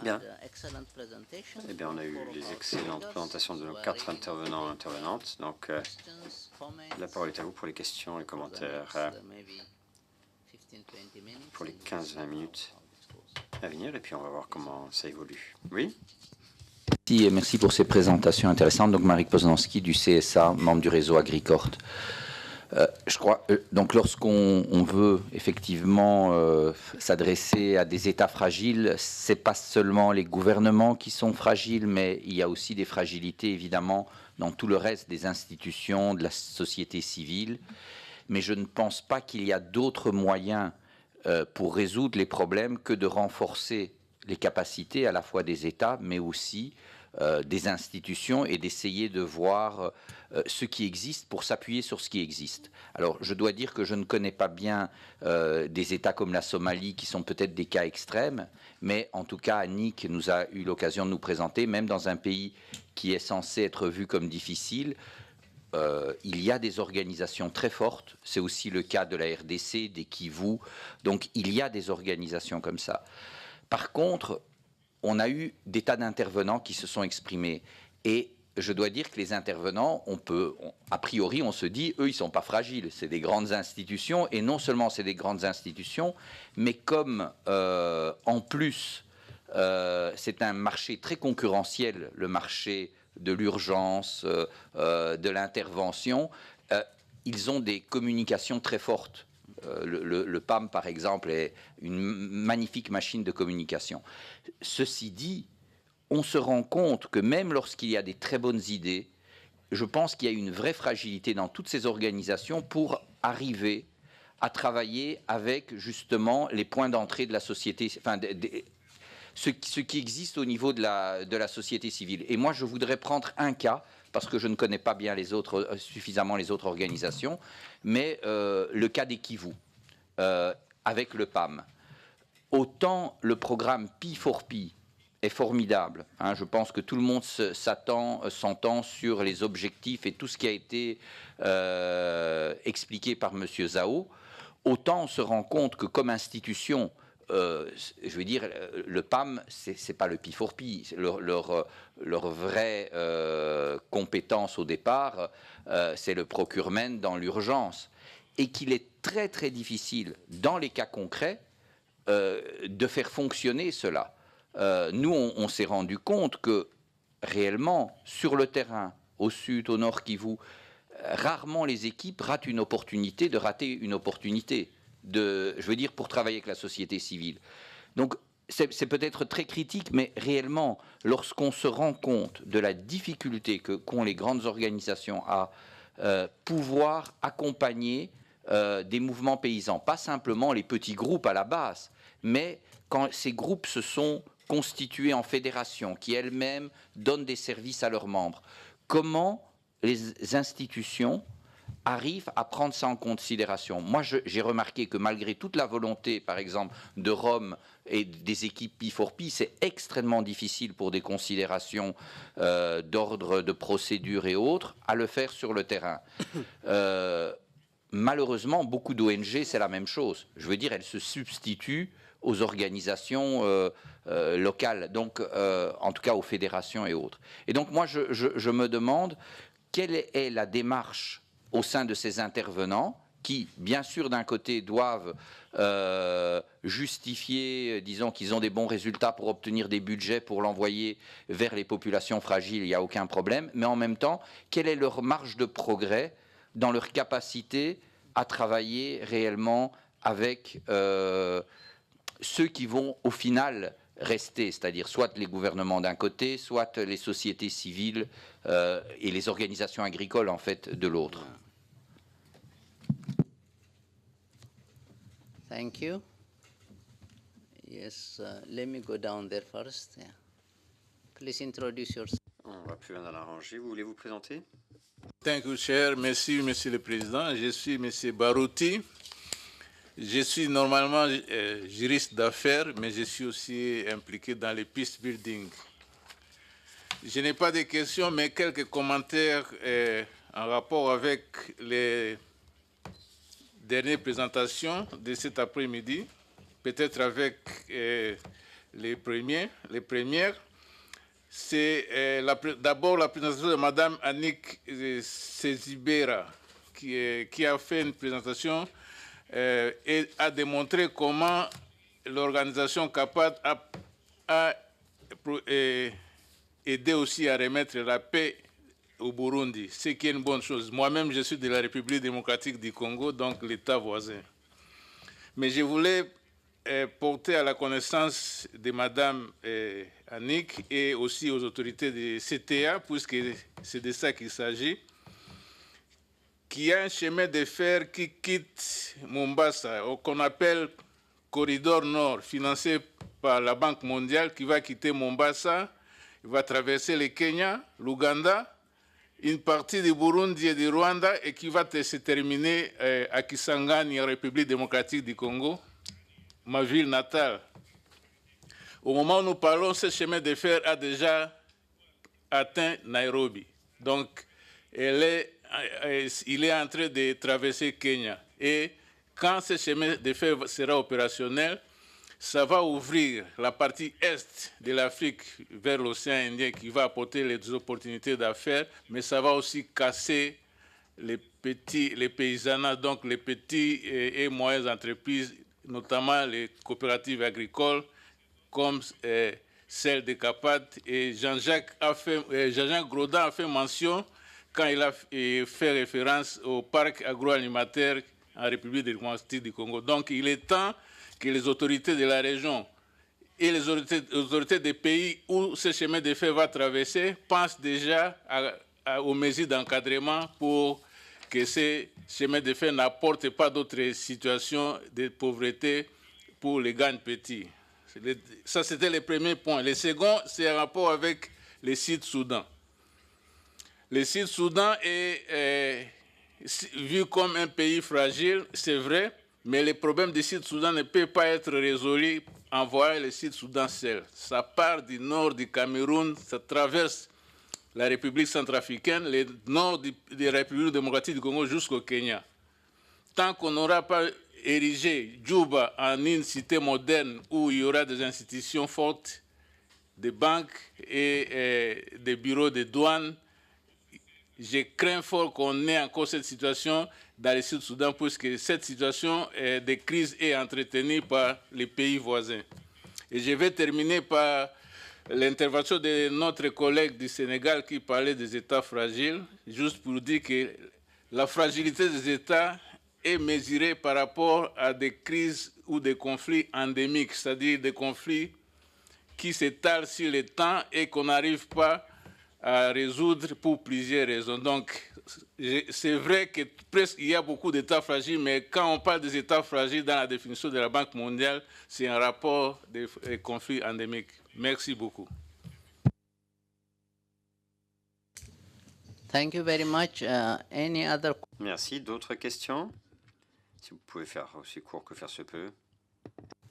Bien. Eh bien, on a eu les excellentes présentations de nos 4 intervenants et intervenantes. Donc, la parole est à vous pour les questions et commentaires pour les 15-20 minutes à venir. Et puis, on va voir comment ça évolue. Oui? Merci pour ces présentations intéressantes. Donc, Marek Poznanski du CSA, membre du réseau Agricort. Je crois, donc lorsqu'on veut effectivement s'adresser à des États fragiles, ce n'est pas seulement les gouvernements qui sont fragiles, mais il y a aussi des fragilités évidemment dans tout le reste des institutions, de la société civile. Mais je ne pense pas qu'il y a d'autres moyens pour résoudre les problèmes que de renforcer les capacités à la fois des États, mais aussi des institutions et d'essayer de voir ce qui existe pour s'appuyer sur ce qui existe. Alors, je dois dire que je ne connais pas bien des États comme la Somalie qui sont peut-être des cas extrêmes, mais en tout cas, Annick nous a eu l'occasion de nous présenter, même dans un pays qui est censé être vu comme difficile, il y a des organisations très fortes. C'est aussi le cas de la RDC, des Kivu. Donc, il y a des organisations comme ça. Par contre, on a eu des tas d'intervenants qui se sont exprimés. Et je dois dire que les intervenants, a priori, on se dit, eux, ils ne sont pas fragiles. C'est des grandes institutions. Et non seulement c'est des grandes institutions, mais comme, en plus, c'est un marché très concurrentiel, le marché de l'urgence, de l'intervention, ils ont des communications très fortes. Le PAM, par exemple, est une magnifique machine de communication. Ceci dit, on se rend compte que même lorsqu'il y a des très bonnes idées, je pense qu'il y a une vraie fragilité dans toutes ces organisations pour arriver à travailler avec justement les points d'entrée de la société, enfin, ce qui existe au niveau de la société civile. Et moi, je voudrais prendre un cas, parce que je ne connais pas bien suffisamment les autres organisations, mais le cas des Kivu, avec le PAM. Autant le programme P4P est formidable, hein, je pense que tout le monde s'entend sur les objectifs et tout ce qui a été expliqué par M. Zhao, autant on se rend compte que comme institution, je veux dire, le PAM, c'est pas le P4P. Leur vraie compétence au départ, c'est le procurement dans l'urgence. Et qu'il est très très difficile, dans les cas concrets, de faire fonctionner cela. Nous, on s'est rendu compte que, réellement, sur le terrain, au sud, au nord Kivu, rarement les équipes ratent une opportunité de rater une opportunité. Je veux dire, pour travailler avec la société civile. Donc, c'est peut-être très critique, mais réellement, lorsqu'on se rend compte de la difficulté qu'ont les grandes organisations à pouvoir accompagner des mouvements paysans, pas simplement les petits groupes à la base, mais quand ces groupes se sont constitués en fédérations, qui elles-mêmes donnent des services à leurs membres, comment les institutions arrivent à prendre ça en considération. Moi, j'ai remarqué que malgré toute la volonté, par exemple, de Rome et des équipes P4P, c'est extrêmement difficile pour des considérations d'ordre de procédure et autres à le faire sur le terrain. Malheureusement, beaucoup d'ONG, c'est la même chose. Je veux dire, elles se substituent aux organisations locales, donc en tout cas aux fédérations et autres. Et donc moi, je me demande quelle est la démarche au sein de ces intervenants qui, bien sûr, d'un côté, doivent justifier, disons, qu'ils ont des bons résultats pour obtenir des budgets pour l'envoyer vers les populations fragiles, il n'y a aucun problème, mais en même temps, quelle est leur marge de progrès dans leur capacité à travailler réellement avec ceux qui vont, au final, rester, c'est-à-dire soit les gouvernements d'un côté, soit les sociétés civiles et les organisations agricoles, en fait, de l'autre. Thank you. Yes, let me go down there first. Yeah. Please introduce yourself. On va plus loin dans la rangée. Vous voulez vous présenter? Thank you, Chair. Merci, Monsieur le Président. Je suis Monsieur Barouti. Je suis normalement juriste d'affaires, mais je suis aussi impliqué dans le peace building. Je n'ai pas de questions, mais quelques commentaires en rapport avec les dernières présentations de cet après-midi. peut-être avec les premières. C'est d'abord la présentation de Mme Annick Sezibera, qui a fait une présentation et a démontré comment l'organisation CAPAD a aidé aussi à remettre la paix au Burundi, ce qui est une bonne chose. Moi-même, je suis de la République démocratique du Congo, donc l'État voisin. Mais je voulais porter à la connaissance de Mme Annick et aussi aux autorités de CTA, puisque c'est de ça qu'il s'agit, qu'il y a un chemin de fer qui quitte Mombasa, qu'on appelle Corridor Nord, financé par la Banque mondiale, qui va quitter Mombasa, il va traverser le Kenya, l'Ouganda, une partie du Burundi et du Rwanda, et qui va se terminer à Kisangani, en République démocratique du Congo, ma ville natale. Au moment où nous parlons, ce chemin de fer a déjà atteint Nairobi. Donc, il est en train de traverser Kenya. Et quand ce chemin de fer sera opérationnel, ça va ouvrir la partie est de l'Afrique vers l'océan Indien qui va apporter les opportunités d'affaires, mais ça va aussi casser les paysanats, donc les petits et moyennes entreprises, notamment les coopératives agricoles, comme celle de CAPAD. Et Jean-Jacques Grodin a fait mention quand il a fait référence au parc agroalimentaire en République démocratique du Congo. Donc il est temps que les autorités de la région et les autorités des pays où ce chemin de fer va traverser pensent déjà aux mesures d'encadrement pour que ce chemin de fer n'apporte pas d'autres situations de pauvreté pour les gagnes petits. Ça, c'était le premier point. Le second, c'est un rapport avec le Sud-Soudan. Le Sud-Soudan est vu comme un pays fragile, c'est vrai, mais les problèmes du Sud-Soudan ne peuvent pas être résolus en voyant le Sud-Soudan seul. Ça part du nord du Cameroun, ça traverse la République centrafricaine, le nord de la République démocratique du Congo jusqu'au Kenya. Tant qu'on n'aura pas érigé Djouba en une cité moderne où il y aura des institutions fortes, des banques et des bureaux de douane, je crains fort qu'on ait encore cette situation dans le Sud-Soudan, puisque cette situation de crise est entretenue par les pays voisins. Et je vais terminer par l'intervention de notre collègue du Sénégal qui parlait des États fragiles, juste pour dire que la fragilité des États est mesurée par rapport à des crises ou des conflits endémiques, c'est-à-dire des conflits qui s'étalent sur le temps et qu'on n'arrive pas à résoudre pour plusieurs raisons. Donc, c'est vrai que presque il y a beaucoup d'États fragiles, mais quand on parle des États fragiles dans la définition de la Banque mondiale, c'est un rapport des conflits endémiques. Merci beaucoup. Thank you very much. Any other? Merci. D'autres questions? Si vous pouvez faire aussi court que faire se peut.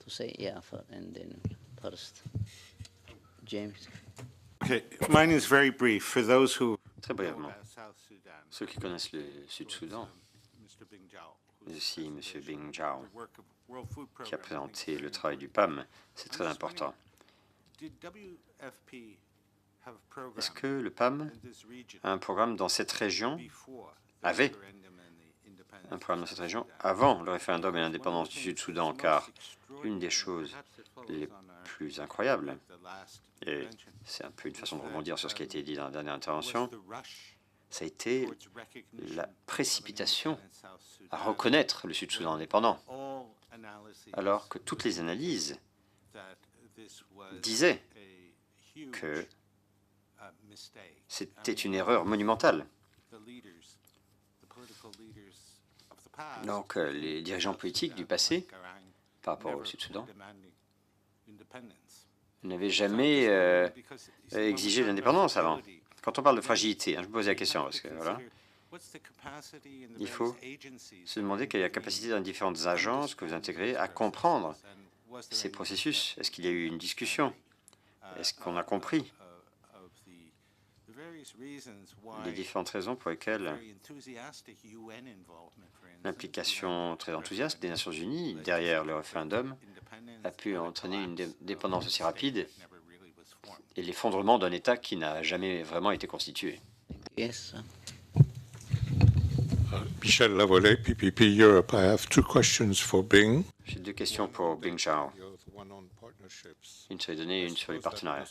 To say, yeah, and then first, James. Okay, mine is very brief. For those who Très brièvement, South Sudan, ceux qui connaissent le Sud-Soudan, Mr. Bing Zhao, mais aussi M. Bing Zhao, work of World Food qui a Programme, présenté le travail du PAM, c'est très important. did WFP have a program Est-ce que le PAM in this region a un programme dans cette région, before the avait referendum and the independence un programme dans of cette South région Sudan? avant le référendum et l'indépendance du Sud-Soudan, car une des choses Perhaps it follows les on our- plus incroyables, the last et intervention, c'est un peu une façon de rebondir sur ce qui a été dit dans la dernière was intervention, the rush ça a été towards recognition la of an précipitation independent South Sudan, à reconnaître le Sud-Soudan indépendant, all analyses alors que toutes les analyses that this was disaient a huge, que mistake. c'était une erreur monumentale. The leaders, the political leaders of the past, Donc les dirigeants politiques du passé, par rapport au Sud-Soudan, n'avaient jamais exigé l'indépendance avant. Quand on parle de fragilité, je me pose la question, parce que voilà, il faut se demander quelle est la capacité dans les différentes agences que vous intégrez à comprendre ces processus. Est-ce qu'il y a eu une discussion? Est-ce qu'on a compris les différentes raisons pour lesquelles l'implication très enthousiaste des Nations Unies derrière le référendum a pu entraîner une dépendance aussi rapide et l'effondrement d'un État qui n'a jamais vraiment été constitué. Yes. Michel Lavolée, PPP Europe. I have two questions for Bing. J'ai deux questions pour Bing Zhao. Une sur les données et une sur les partenariats.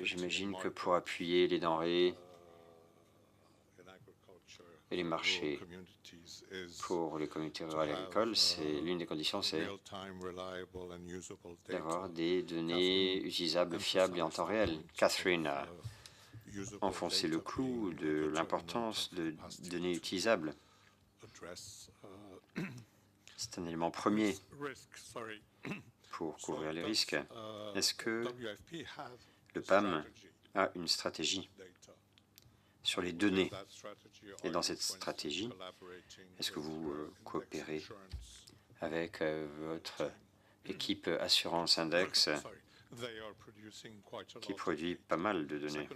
J'imagine que pour appuyer les denrées et les marchés pour les communautés rurales et agricoles, l'une des conditions, c'est d'avoir des données utilisables, fiables et en temps réel. Catherine a enfoncé le clou de l'importance de données utilisables. C'est un élément premier pour couvrir les risques. Est-ce que le PAM a une stratégie sur les données? Et dans cette stratégie, est-ce que vous coopérez avec votre équipe Assurance Index qui produit pas mal de données?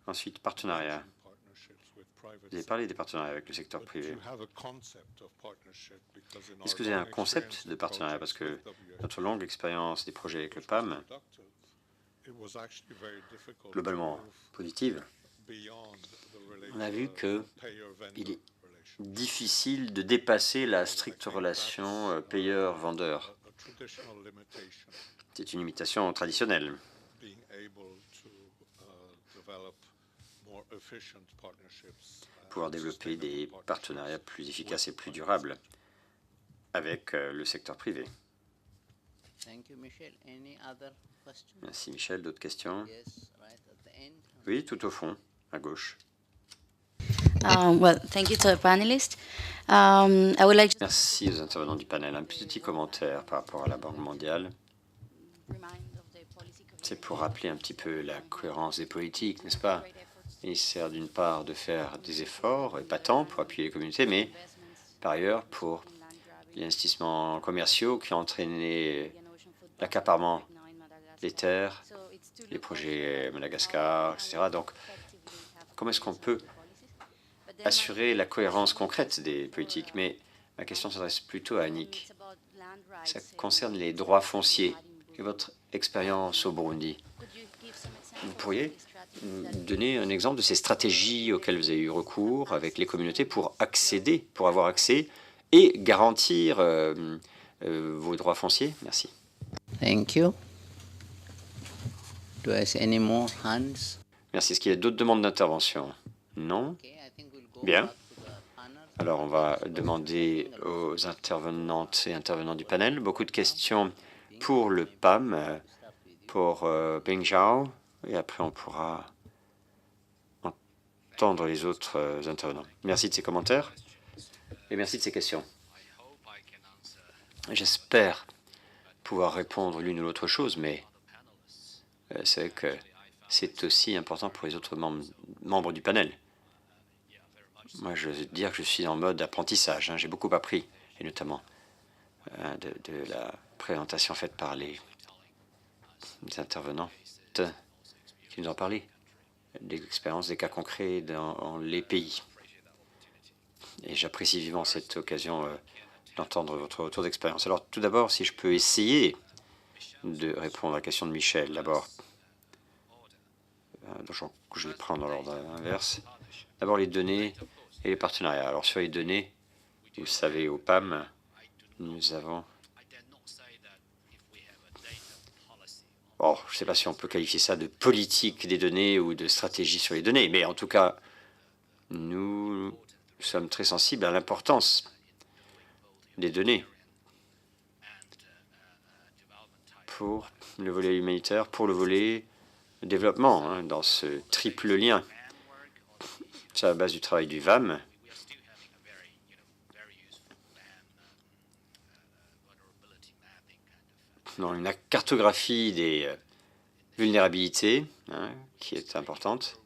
Ensuite, partenariat. Vous avez parlé des partenariats avec le secteur privé. Est-ce que vous avez un concept de partenariat? Parce que notre longue expérience des projets avec le PAM, globalement positive, on a vu qu'il est difficile de dépasser la stricte relation payeur-vendeur. C'est une limitation traditionnelle. Pouvoir développer des partenariats plus efficaces et plus durables avec le secteur privé. Merci Michel. D'autres questions? Oui, tout au fond, à gauche. Merci aux intervenants du panel. Un petit commentaire par rapport à la Banque mondiale. C'est pour rappeler un petit peu la cohérence des politiques, n'est-ce pas? Il sert d'une part de faire des efforts épatants pour appuyer les communautés, mais par ailleurs pour les investissements commerciaux qui ont entraîné l'accaparement des terres, les projets Madagascar, etc. Donc, comment est-ce qu'on peut assurer la cohérence concrète des politiques? Mais ma question s'adresse plutôt à Annick. Ça concerne les droits fonciers et votre expérience au Burundi. Vous pourriez donner un exemple de ces stratégies auxquelles vous avez eu recours avec les communautés pour accéder, pour avoir accès et garantir vos droits fonciers? Merci. Thank you. Do I see any more hands? Merci. Est-ce qu'il y a d'autres demandes d'intervention? Non? Bien. Alors, on va demander aux intervenantes et intervenants du panel beaucoup de questions pour le PAM, pour Bing Zhao, et après on pourra entendre les autres intervenants. Merci de ces commentaires et merci de ces questions. J'espère pouvoir répondre l'une ou l'autre chose, mais c'est vrai que c'est aussi important pour les autres membres du panel. Moi, je veux dire que je suis en mode apprentissage. J'ai beaucoup appris, et notamment de la présentation faite par les intervenants qui nous ont parlé des expériences, des cas concrets dans les pays. Et j'apprécie vivement cette occasion d'entendre votre retour d'expérience. Alors, tout d'abord, si je peux essayer de répondre à la question de Michel, d'abord, je vais prendre dans l'ordre inverse. D'abord, les données et les partenariats. Alors, sur les données, vous savez, au PAM, nous avons... Bon, je ne sais pas si on peut qualifier ça de politique des données ou de stratégie sur les données, mais en tout cas, nous sommes très sensibles à l'importance des données pour le volet humanitaire, pour le volet développement, dans ce triple lien. C'est à la base du travail du VAM. Dans une cartographie des vulnérabilités, qui est importante,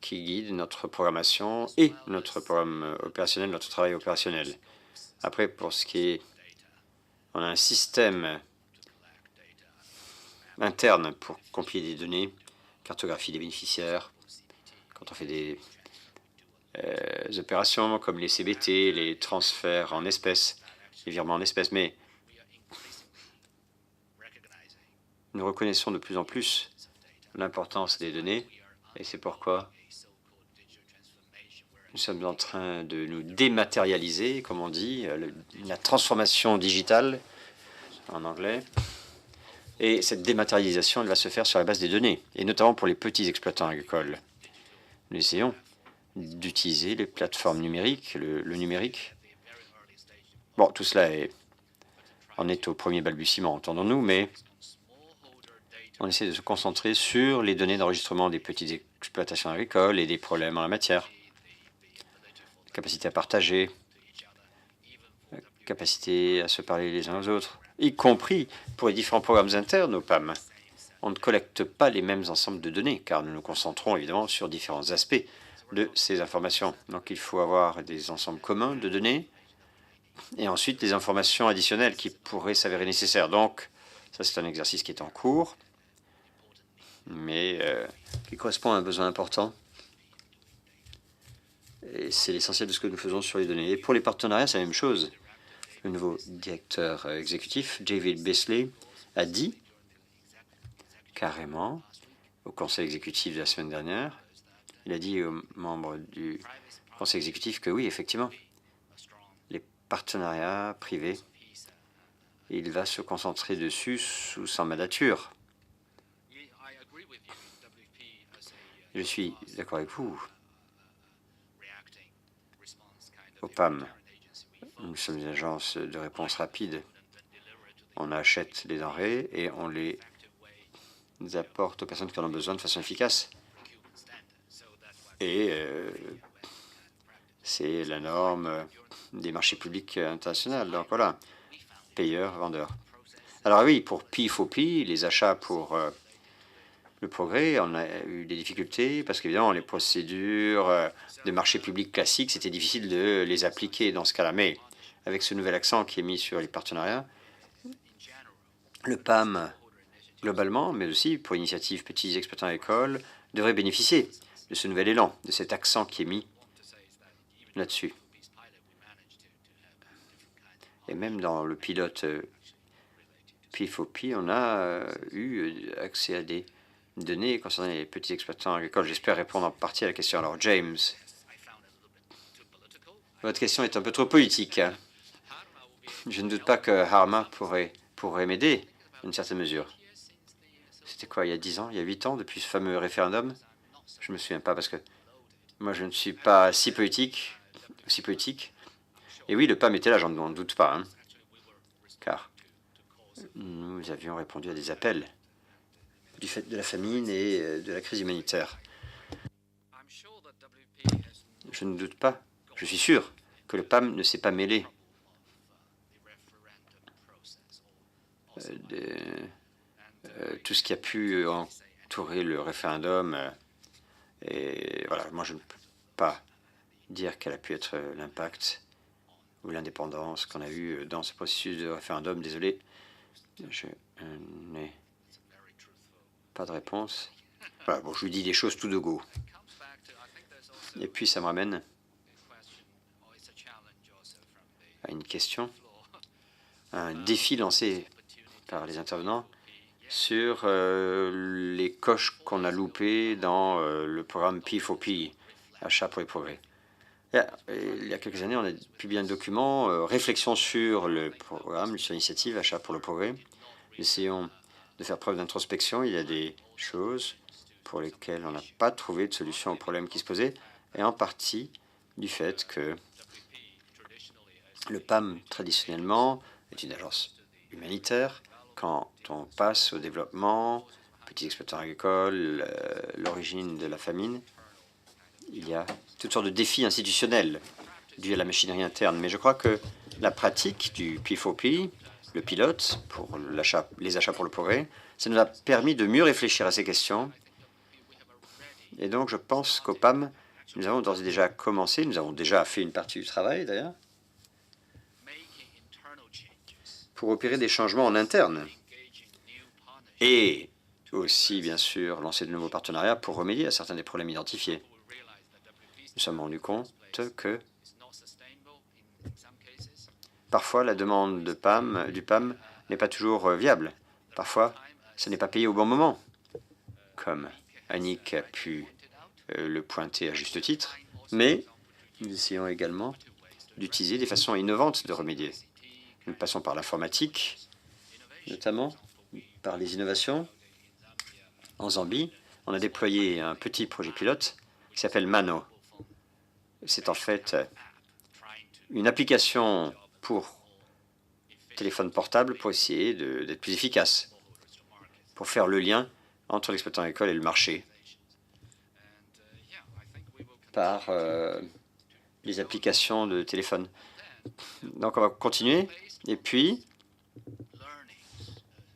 qui guide notre programmation et notre programme opérationnel, notre travail opérationnel. Après, pour ce qui est... On a un système internes pour compiler des données, cartographie des bénéficiaires, quand on fait des opérations comme les CBT, les transferts en espèces, les virements en espèces. Mais nous reconnaissons de plus en plus l'importance des données et c'est pourquoi nous sommes en train de nous dématérialiser, comme on dit, la transformation digitale en anglais. Et cette dématérialisation, elle va se faire sur la base des données, et notamment pour les petits exploitants agricoles. Nous essayons d'utiliser les plateformes numériques, le numérique. Bon, tout cela en est au premier balbutiement, entendons-nous, mais on essaie de se concentrer sur les données d'enregistrement des petites exploitations agricoles et des problèmes en la matière. Capacité à partager, capacité à se parler les uns aux autres, y compris pour les différents programmes internes au PAM. On ne collecte pas les mêmes ensembles de données, car nous nous concentrons évidemment sur différents aspects de ces informations. Donc il faut avoir des ensembles communs de données et ensuite des informations additionnelles qui pourraient s'avérer nécessaires. Donc ça, c'est un exercice qui est en cours, mais qui correspond à un besoin important. Et c'est l'essentiel de ce que nous faisons sur les données. Et pour les partenariats, c'est la même chose. Le nouveau directeur exécutif, David Beasley, a dit carrément au conseil exécutif de la semaine dernière, il a dit aux membres du conseil exécutif que oui, effectivement, les partenariats privés, il va se concentrer dessus sous sa mandature. Je suis d'accord avec vous. Au PAM, nous sommes une agence de réponse rapide. On achète des denrées et on les apporte aux personnes qui en ont besoin de façon efficace. Et c'est la norme des marchés publics internationaux. Donc voilà, payeurs, vendeurs. Alors oui, pour P4P, les achats pour le progrès, on a eu des difficultés parce qu'évidemment, les procédures de marché public classiques, c'était difficile de les appliquer dans ce cas-là. Mais avec ce nouvel accent qui est mis sur les partenariats, le PAM, globalement, mais aussi pour l'initiative Petits Exploitants Agricoles, devrait bénéficier de ce nouvel élan, de cet accent qui est mis là-dessus. Et même dans le pilote P4P, on a eu accès à des données concernant les petits exploitants agricoles. J'espère répondre en partie à la question. Alors, James, votre question est un peu trop politique. Je ne doute pas que Harma pourrait m'aider dans une certaine mesure. C'était quoi, il y a 10 ans, il y a 8 ans, depuis ce fameux référendum? Je ne me souviens pas parce que moi, je ne suis pas si politique. Et oui, le PAM était là, j'en doute pas, hein, car nous avions répondu à des appels du fait de la famine et de la crise humanitaire. Je ne doute pas, je suis sûr que le PAM ne s'est pas mêlé de tout ce qui a pu entourer le référendum. Et voilà, moi je ne peux pas dire quel a pu être l'impact ou l'indépendance qu'on a eu dans ce processus de référendum. Désolé, je n'ai pas de réponse. Voilà, bon, je vous dis des choses tout de go. Et puis ça me ramène à une question, à un défi lancé par les intervenants sur les coches qu'on a loupées dans le programme P4P, Achat pour les progrès. Il y a quelques années, on a publié un document, réflexion sur le programme, sur l'initiative Achat pour le progrès. Essayons de faire preuve d'introspection. Il y a des choses pour lesquelles on n'a pas trouvé de solution aux problèmes qui se posaient, et en partie du fait que le PAM, traditionnellement, est une agence humanitaire. Quand on passe au développement, petits exploitants agricoles, l'origine de la famine, il y a toutes sortes de défis institutionnels dus à la machinerie interne. Mais je crois que la pratique du P4P, le pilote pour les achats pour le progrès, ça nous a permis de mieux réfléchir à ces questions. Et donc, je pense qu'au PAM, nous avons d'ores et déjà commencé, nous avons déjà fait une partie du travail d'ailleurs, pour opérer des changements en interne et aussi, bien sûr, lancer de nouveaux partenariats pour remédier à certains des problèmes identifiés. Nous sommes rendus compte que parfois la demande du PAM n'est pas toujours viable. Parfois, ce n'est pas payé au bon moment, comme Annick a pu le pointer à juste titre, mais nous essayons également d'utiliser des façons innovantes de remédier. Nous passons par l'informatique, notamment par les innovations. En Zambie, on a déployé un petit projet pilote qui s'appelle Mano. C'est en fait une application pour téléphone portable pour essayer d'être plus efficace, pour faire le lien entre l'exploitant agricole et le marché par les applications de téléphone. Donc on va continuer. Et puis,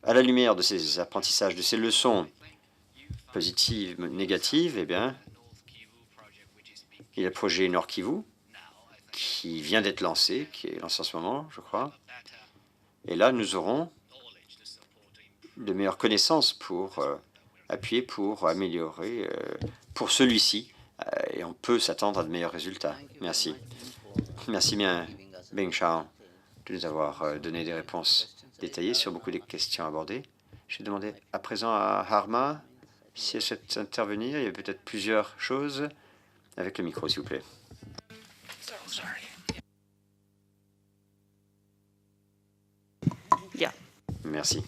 à la lumière de ces apprentissages, de ces leçons positives, négatives, eh bien, il y a le projet Nord Kivu qui vient d'être lancé, qui est lancé en ce moment, je crois. Et là, nous aurons de meilleures connaissances pour appuyer, pour améliorer, pour celui-ci. Et on peut s'attendre à de meilleurs résultats. Merci. Merci bien, Beng Chao, de nous avoir donné des réponses détaillées sur beaucoup des questions abordées. Je vais demander à présent à Harma si elle souhaite intervenir. Il y a peut-être plusieurs choses. Avec le micro, s'il vous plaît. Merci.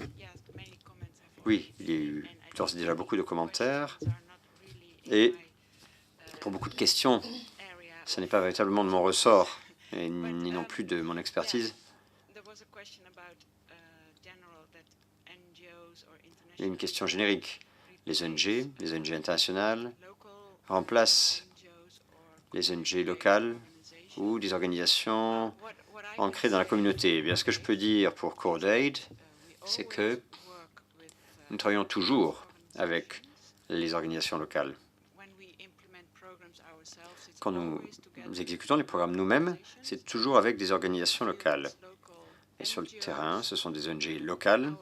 Oui, il y a eu d'ores et déjà beaucoup de commentaires. Et pour beaucoup de questions, ce n'est pas véritablement de mon ressort, et ni non plus de mon expertise. Il y a une question générique. Les ONG internationales remplacent les ONG locales ou des organisations ancrées dans la communauté. Eh bien, ce que je peux dire pour CordAid, c'est que nous travaillons toujours avec les organisations locales. Quand nous exécutons les programmes nous-mêmes, c'est toujours avec des organisations locales. Et sur le terrain, ce sont des ONG locales.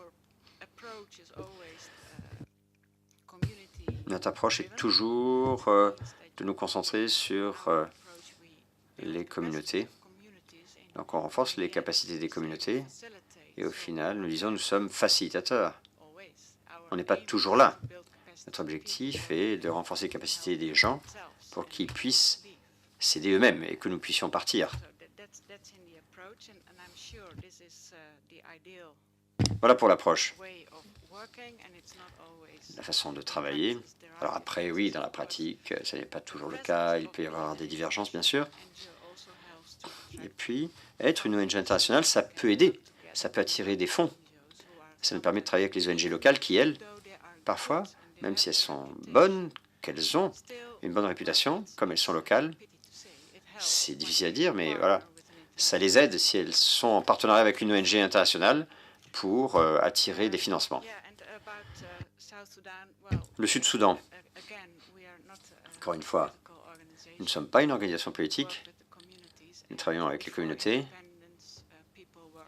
Notre approche est toujours de nous concentrer sur les communautés. Donc on renforce les capacités des communautés et au final, nous disons nous sommes facilitateurs. On n'est pas toujours là. Notre objectif est de renforcer les capacités des gens pour qu'ils puissent s'aider eux-mêmes et que nous puissions partir. Voilà pour l'approche. La façon de travailler. Alors après, oui, dans la pratique, ce n'est pas toujours le cas. Il peut y avoir des divergences, bien sûr. Et puis, être une ONG internationale, ça peut aider. Ça peut attirer des fonds. Ça nous permet de travailler avec les ONG locales qui, elles, parfois, même si elles sont bonnes, qu'elles ont une bonne réputation, comme elles sont locales, c'est difficile à dire, mais voilà, ça les aide si elles sont en partenariat avec une ONG internationale pour attirer des financements. Le Sud-Soudan, encore une fois, nous ne sommes pas une organisation politique. Nous travaillons avec les communautés.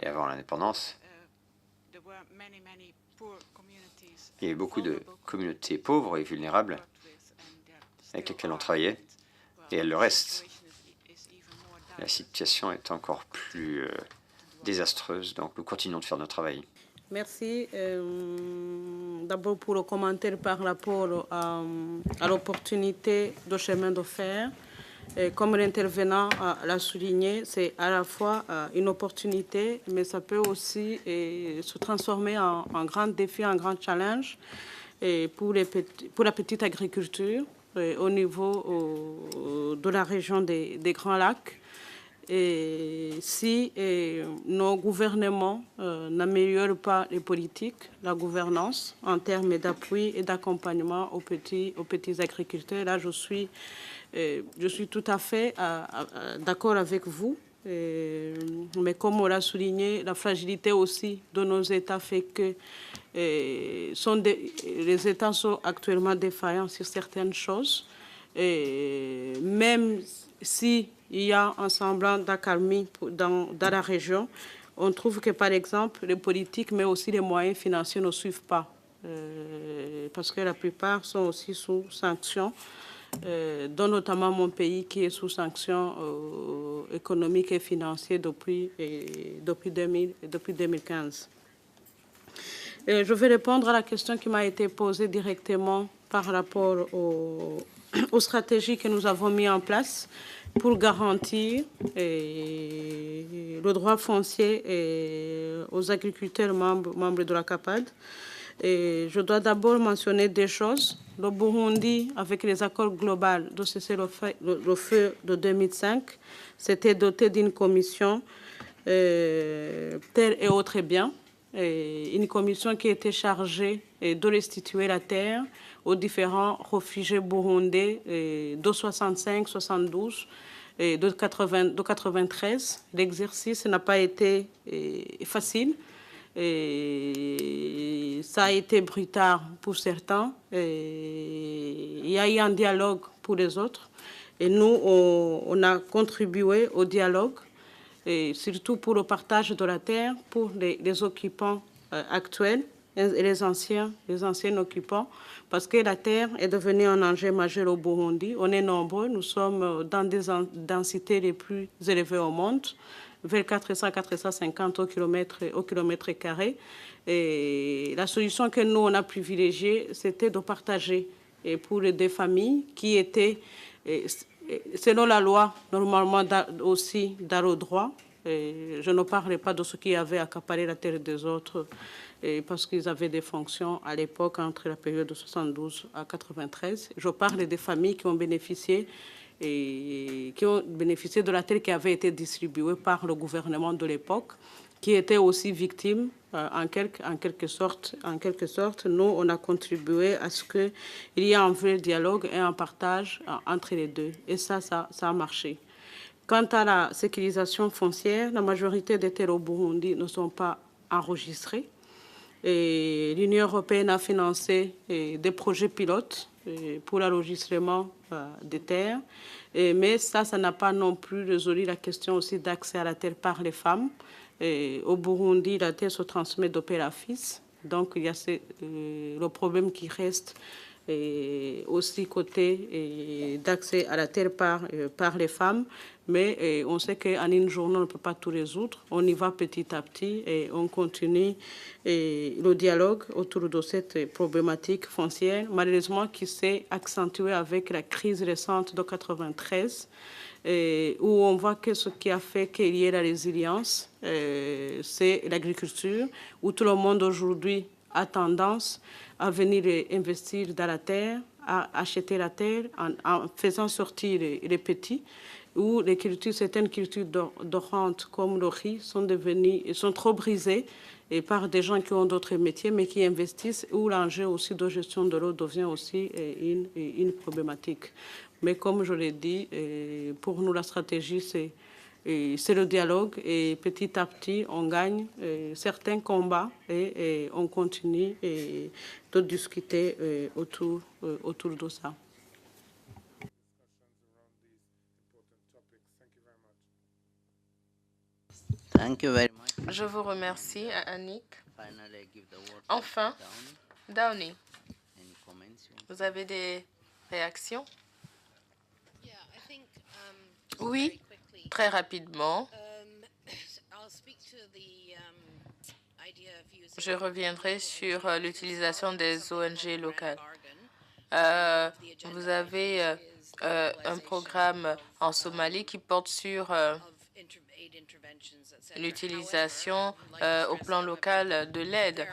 Et avant l'indépendance, il y a eu beaucoup de communautés pauvres et vulnérables avec lesquelles on travaillait, et elles le restent. La situation est encore plus désastreuse, donc nous continuons de faire notre travail. Merci. D'abord pour le commentaire par rapport à l'opportunité de chemin de fer. Comme l'intervenant l'a souligné, c'est à la fois une opportunité, mais ça peut aussi se transformer en grand défi, en grand challenge pour la petite agriculture au niveau de la région des Grands Lacs. Et si nos gouvernements n'améliorent pas les politiques, la gouvernance en termes d'appui et d'accompagnement aux petits agriculteurs, là je suis tout à fait d'accord avec vous. Mais comme on l'a souligné, la fragilité aussi de nos États fait que les États sont actuellement défaillants sur certaines choses. Et même s'il y a un semblant d'accalmie dans la région, on trouve que, par exemple, les politiques, mais aussi les moyens financiers ne suivent pas parce que la plupart sont aussi sous sanctions, dont notamment mon pays qui est sous sanctions économiques et financières depuis 2015. Je vais répondre à la question qui m'a été posée directement par rapport aux stratégies que nous avons mises en place pour garantir le droit foncier aux agriculteurs membres de la CAPAD. Je dois d'abord mentionner deux choses. Le Burundi, avec les accords globaux de cessez-le-feu de 2005, s'était doté d'une commission terre et autres biens, une commission qui était chargée de restituer la terre aux différents réfugiés burundais de 65, 72 et de 93. L'exercice n'a pas été facile. Et ça a été brutal pour certains. Il y a eu un dialogue pour les autres. Et nous, on a contribué au dialogue, et surtout pour le partage de la terre pour les occupants actuels et les anciens occupants, parce que la terre est devenue un enjeu majeur au Burundi. On est nombreux, nous sommes dans des densités les plus élevées au monde, vers 400-450 au kilomètre carré. Et la solution que nous, on a privilégiée, c'était de partager. Et pour des familles qui étaient, selon la loi, normalement aussi dans le droit, je ne parlerai pas de ceux qui avaient accaparé la terre des autres, parce qu'ils avaient des fonctions à l'époque entre la période de 72 à 93. Je parle des familles qui ont bénéficié de la terre qui avait été distribuée par le gouvernement de l'époque, qui étaient aussi victimes, en quelque sorte. Nous, on a contribué à ce qu'il y ait un vrai dialogue et un partage entre les deux. Et ça a marché. Quant à la sécurisation foncière, la majorité des terres au Burundi ne sont pas enregistrées. L'Union européenne a financé des projets pilotes pour l'enregistrement des terres. Mais ça n'a pas non plus résolu la question aussi d'accès à la terre par les femmes. Au Burundi, la terre se transmet de père à fils. Donc, il y a le problème qui reste aussi côté d'accès à la terre par les femmes. Mais on sait qu'en une journée, on ne peut pas tout résoudre. On y va petit à petit et on continue le dialogue autour de cette problématique foncière, malheureusement qui s'est accentuée avec la crise récente de 93, où on voit que ce qui a fait qu'il y ait la résilience, c'est l'agriculture, où tout le monde aujourd'hui a tendance à venir investir dans la terre, à acheter la terre en faisant sortir les petits, où les cultures, certaines cultures de rente comme le riz sont trop brisées et par des gens qui ont d'autres métiers mais qui investissent, où l'enjeu aussi de gestion de l'eau devient aussi une problématique. Mais comme je l'ai dit, pour nous la stratégie c'est le dialogue et petit à petit on gagne certains combats et on continue de discuter autour de ça. Thank you very much. Je vous remercie, Annick. Finally, I give the word Enfin, to Downey, Any comments you want? vous avez des réactions? Oui, très rapidement. Je reviendrai sur l'utilisation des ONG locales. Vous avez un programme en Somalie qui porte sur l'utilisation au plan local de l'aide.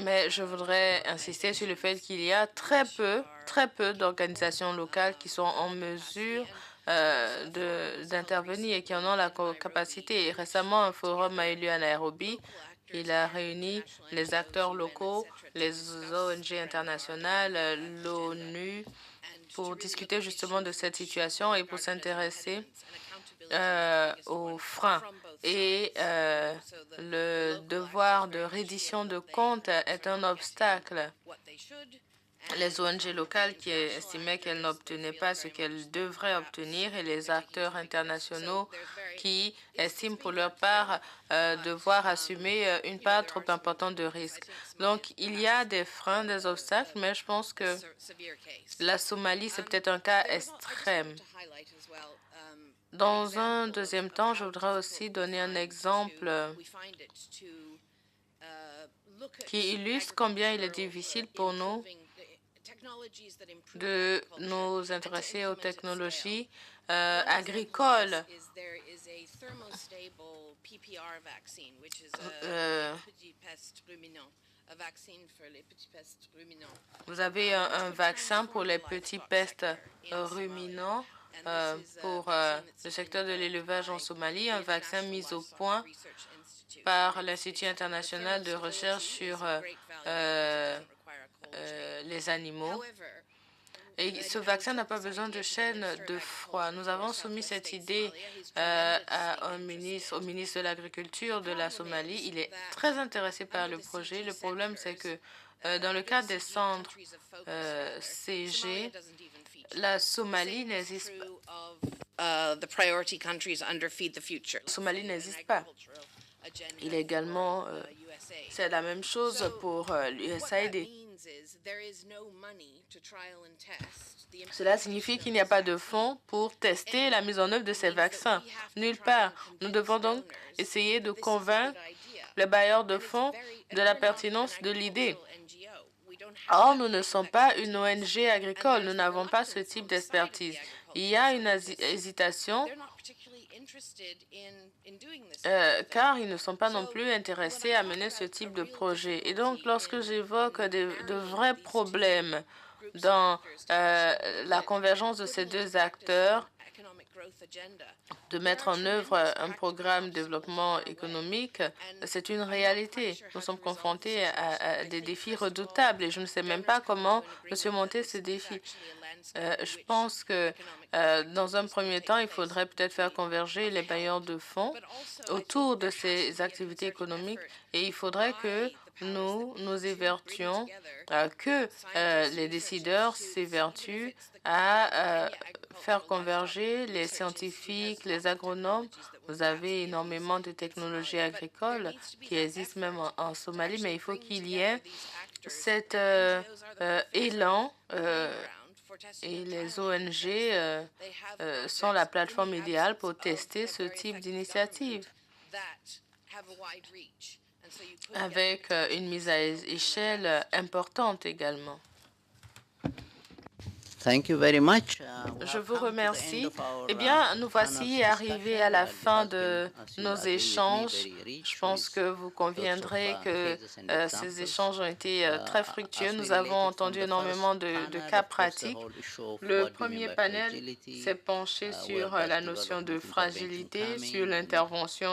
Mais je voudrais insister sur le fait qu'il y a très peu d'organisations locales qui sont en mesure d'intervenir et qui en ont la capacité. Et récemment, un forum a eu lieu à Nairobi. Il a réuni les acteurs locaux, les ONG internationales, l'ONU, pour discuter justement de cette situation et pour s'intéresser aux freins. Et le devoir de reddition de comptes est un obstacle. Les ONG locales qui estimaient qu'elles n'obtenaient pas ce qu'elles devraient obtenir et les acteurs internationaux qui estiment pour leur part devoir assumer une part trop importante de risque. Donc, il y a des freins, des obstacles, mais je pense que la Somalie, c'est peut-être un cas extrême. Dans un deuxième temps, je voudrais aussi donner un exemple qui illustre combien il est difficile pour nous de nous intéresser aux technologies agricoles. Vous avez un vaccin pour les petits pestes ruminants pour le secteur de l'élevage en Somalie, un vaccin mis au point par l'Institut international de recherche sur les animaux. Et ce vaccin n'a pas besoin de chaîne de froid. Nous avons soumis cette idée au ministre de l'Agriculture de la Somalie. Il est très intéressé par le projet. Le problème, c'est que dans le cadre des centres CG, la Somalie n'existe pas. Somalie n'existe pas. Il est également, c'est la même chose pour l'USAID. Cela signifie qu'il n'y a pas de fonds pour tester la mise en œuvre de ces vaccins. Nulle part. Nous devons donc essayer de convaincre les bailleurs de fonds de la pertinence de l'idée. Or, nous ne sommes pas une ONG agricole. Nous n'avons pas ce type d'expertise. Il y a une hésitation car ils ne sont pas non plus intéressés à mener ce type de projet. Et donc, lorsque j'évoque de vrais problèmes dans la convergence de ces deux acteurs, de mettre en œuvre un programme de développement économique, c'est une réalité. Nous sommes confrontés à des défis redoutables et je ne sais même pas comment surmonter ces défis. Je pense que dans un premier temps, il faudrait peut-être faire converger les bailleurs de fonds autour de ces activités économiques et il faudrait que nous évertuions, que les décideurs s'évertuent à faire converger les scientifiques, les agronomes. Vous avez énormément de technologies agricoles qui existent même en Somalie, mais il faut qu'il y ait cet élan et les ONG sont la plateforme idéale pour tester ce type d'initiative avec une mise à échelle importante également. Je vous remercie. Eh bien, nous voici arrivés à la fin de nos échanges. Je pense que vous conviendrez que ces échanges ont été très fructueux. Nous avons entendu énormément de cas pratiques. Le premier panel s'est penché sur la notion de fragilité, sur l'intervention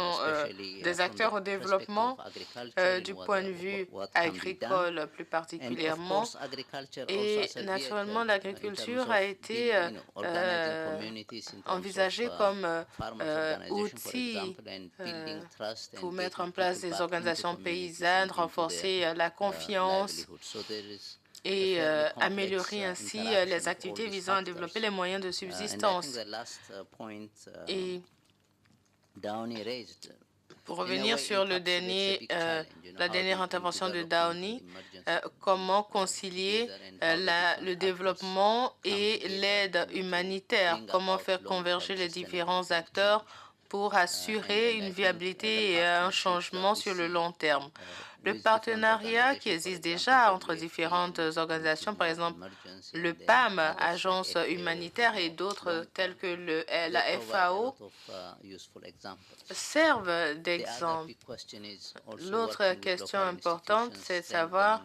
des acteurs au développement, du point de vue agricole plus particulièrement. Et naturellement, l'agriculture a été envisagée comme outil pour mettre en place des organisations paysannes, renforcer la confiance et améliorer ainsi les activités visant à développer les moyens de subsistance. Et pour revenir sur la dernière intervention de Downey, comment concilier le développement et l'aide humanitaire, comment faire converger les différents acteurs pour assurer une viabilité et un changement sur le long terme. Le partenariat qui existe déjà entre différentes organisations, par exemple le PAM, Agence humanitaire, et d'autres telles que la FAO, servent d'exemple. L'autre question importante, c'est de savoir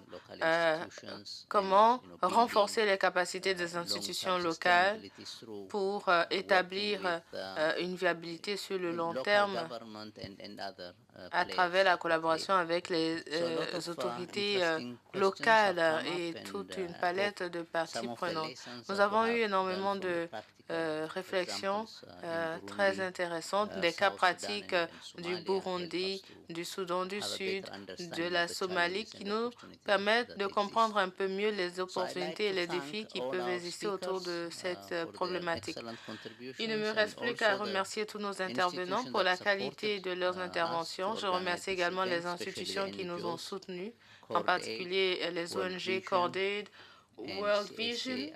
comment renforcer les capacités des institutions locales pour établir une viabilité sur le long terme à travers la collaboration avec les autorités locales et toute une palette de parties prenantes. Nous avons eu énormément de réflexions très intéressantes, des cas pratiques du Burundi, du Soudan du Sud, de la Somalie, qui nous permettent de comprendre un peu mieux les opportunités et les défis qui peuvent exister autour de cette problématique. Il ne me reste plus qu'à remercier tous nos intervenants pour la qualité de leurs interventions. Je remercie également les institutions qui nous ont soutenus, en particulier les ONG Cordade, World Vision,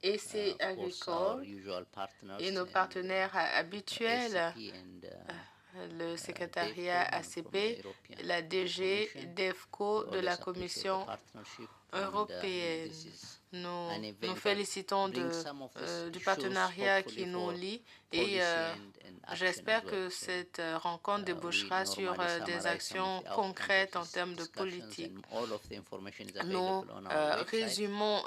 EC Agricole et nos partenaires habituels, le secrétariat ACP, la DG DEFCO de la Commission européenne. Nous félicitons du partenariat qui nous lie et j'espère que cette rencontre débouchera sur des actions concrètes en termes de politique. Nous résumons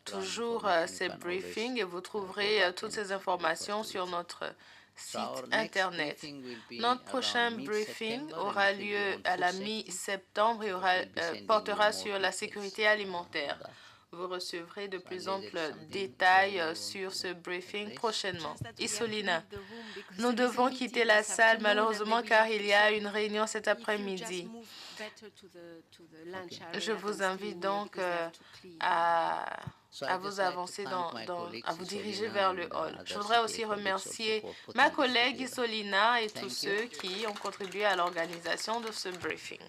toujours ces briefings et vous trouverez toutes ces informations sur notre site Internet. Notre prochain briefing aura lieu à la mi-septembre et portera sur la sécurité alimentaire. Vous recevrez de plus amples détails sur ce briefing prochainement. Isolina, nous devons quitter la salle malheureusement car il y a une réunion cet après-midi. Je vous invite donc à vous avancer, à vous diriger vers le hall. Je voudrais aussi remercier ma collègue Isolina et tous ceux qui ont contribué à l'organisation de ce briefing.